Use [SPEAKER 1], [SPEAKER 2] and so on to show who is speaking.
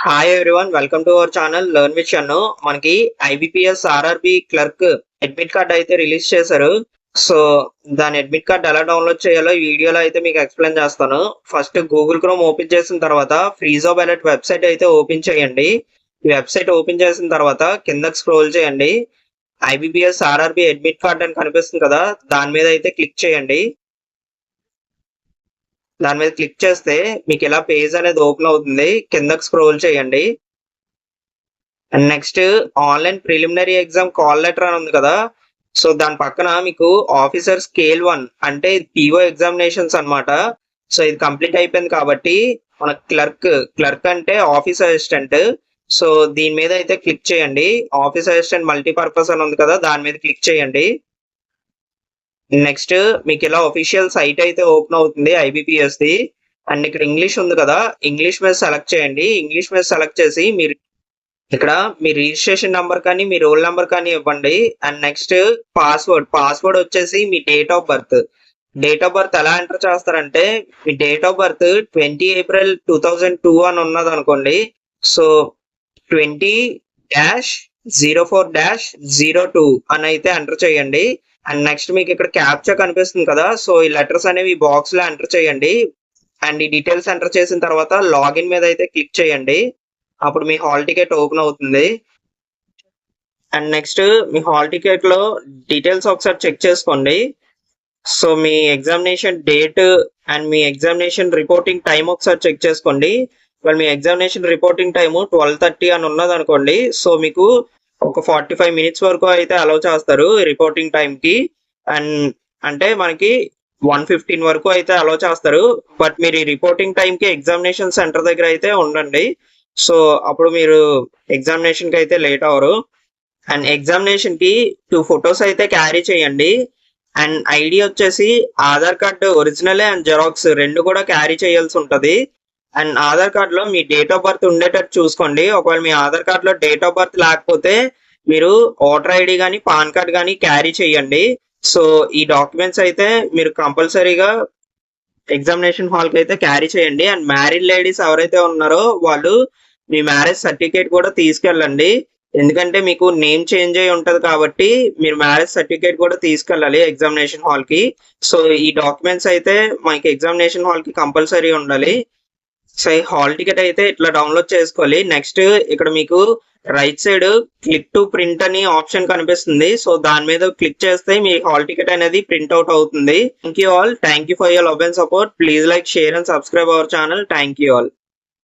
[SPEAKER 1] Hi everyone, welcome to our channel learn with Shannu. మనకి IBPS RRB clerk admit card అయితే release చేశారు. So దాని admit card ఎలా download చేయాలో ఈ వీడియోలో అయితే మీకు ఎక్స్ప్లెయిన్ చేస్తాను. ఫస్ట్ గూగుల్ క్రోమ్ ఓపెన్ చేసిన తర్వాత ఫ్రీజాబ్ అలర్ట్ వెబ్సైట్ అయితే ఓపెన్ చేయండి. ఈ వెబ్సైట్ ఓపెన్ చేసిన తర్వాత కిందకి స్క్రోల్ చేయండి. ఐబీపీఎస్ ఆర్ఆర్బి అడ్మిట్ కార్డ్ అని కనిపిస్తుంది కదా, దాని మీద అయితే క్లిక్ చేయండి. దాని మీద క్లిక్ చేస్తే మీకు ఇలా పేజ్ అనేది ఓపెన్ అవుతుంది. కిందకి స్క్రోల్ చేయండి. And next online preliminary exam call letter అని ఉంది కదా, సో దాని పక్కన మీకు ఆఫీసర్ స్కేల్ 1 అంటే పిఓ ఎగ్జామినేషన్స్ అన్నమాట. సో ఇది కంప్లీట్ అయిపోయింది కాబట్టి మన క్లర్క్ అంటే ఆఫీస్ అసిస్టెంట్. సో దీని మీద అయితే క్లిక్ చేయండి. ఆఫీస్ అసిస్టెంట్ మల్టీపర్పస్ అని ఉంది కదా, దాని మీద క్లిక్ చేయండి. నెక్స్ట్ మీకు ఇలా ఒఫీషియల్ సైట్ అయితే ఓపెన్ అవుతుంది ఐబీపీఎస్ ది. అండ్ ఇక్కడ ఇంగ్లీష్ ఉంది కదా, ఇంగ్లీష్ మీద సెలెక్ట్ చేయండి. ఇంగ్లీష్ మీద సెలెక్ట్ చేసి మీరు ఇక్కడ మీ రిజిస్ట్రేషన్ నెంబర్ కానీ మీ రోల్ నెంబర్ కానీ ఇవ్వండి. అండ్ నెక్స్ట్ పాస్వర్డ్ వచ్చేసి మీ date of birth. Date of birth ఎలా ఎంటర్ చేస్తారంటే, మీ డేట్ ఆఫ్ బర్త్ 20 ఏప్రిల్ 2002 అని ఉన్నది అనుకోండి. సో 20-04-02 అని అయితే ఎంటర్ చేయండి. అండ్ నెక్స్ట్ మీకు ఇక్కడ క్యాప్చా కనిపిస్తుంది కదా, సో ఈ లెటర్స్ అనేవి ఈ బాక్స్ లో ఎంటర్ చేయండి. అండ్ ఈ డీటెయిల్స్ ఎంటర్ చేసిన తర్వాత లాగిన్ మీద అయితే క్లిక్ చేయండి. అప్పుడు మీ హాల్ టికెట్ ఓపెన్ అవుతుంది. And next me hall ticket లో డీటెయిల్స్ ఒకసారి చెక్ చేసుకోండి. So me examination date and me examination reporting time ఒకసారి చెక్ చేసుకోండి. వాళ్ళు మీ ఎగ్జామినేషన్ రిపోర్టింగ్ టైము 12:30 అని ఉన్నది అనుకోండి. సో మీకు ఒక 45 మినిట్స్ వరకు అయితే అలౌ చేస్తారు రిపోర్టింగ్ టైంకి. అండ్ అంటే మనకి 1:15 వరకు అయితే అలౌ చేస్తారు. బట్ మీరు ఈ రిపోర్టింగ్ టైంకి ఎగ్జామినేషన్ సెంటర్ దగ్గర అయితే ఉండండి. సో అప్పుడు మీరు ఎగ్జామినేషన్కి అయితే లేట్ అవ్వరు. అండ్ ఎగ్జామినేషన్కి 2 ఫొటోస్ అయితే క్యారీ చేయండి. అండ్ ఐడి వచ్చేసి Aadhaar card original and xerox రెండు కూడా క్యారీ చేయాల్సి ఉంటుంది. అండ్ ఆధార్ కార్డులో మీ డేట్ ఆఫ్ బర్త్ ఉండేటట్టు చూసుకోండి. ఒకవేళ మీ ఆధార్ కార్డులో డేట్ ఆఫ్ బర్త్ లేకపోతే మీరు ఓటర్ ఐడి కానీ పాన్ కార్డ్ కానీ క్యారీ చేయండి. సో ఈ డాక్యుమెంట్స్ అయితే మీరు కంపల్సరీగా ఎగ్జామినేషన్ హాల్కి అయితే క్యారీ చేయండి. అండ్ మ్యారీడ్ లేడీస్ ఎవరైతే ఉన్నారో వాళ్ళు మీ మ్యారేజ్ సర్టిఫికేట్ కూడా తీసుకెళ్ళండి. ఎందుకంటే మీకు నేమ్ చేంజ్ అయి ఉంటుంది కాబట్టి మీరు మ్యారేజ్ సర్టిఫికేట్ కూడా తీసుకెళ్ళాలి ఎగ్జామినేషన్ హాల్కి. సో ఈ డాక్యుమెంట్స్ అయితే మనకి ఎగ్జామినేషన్ హాల్కి కంపల్సరీ ఉండాలి. సో ఈ హాల్ టికెట్ అయితే ఇట్లా డౌన్లోడ్ చేసుకోవాలి. నెక్స్ట్ ఇక్కడ మీకు right side click to print అని ఆప్షన్ కనిపిస్తుంది. సో దాని మీద క్లిక్ చేస్తే మీ హాల్ టికెట్ అనేది ప్రింట్ అవుట్ అవుతుంది. Thank you all. Thank you for your love and support. Please like, share and subscribe our channel. Thank you all.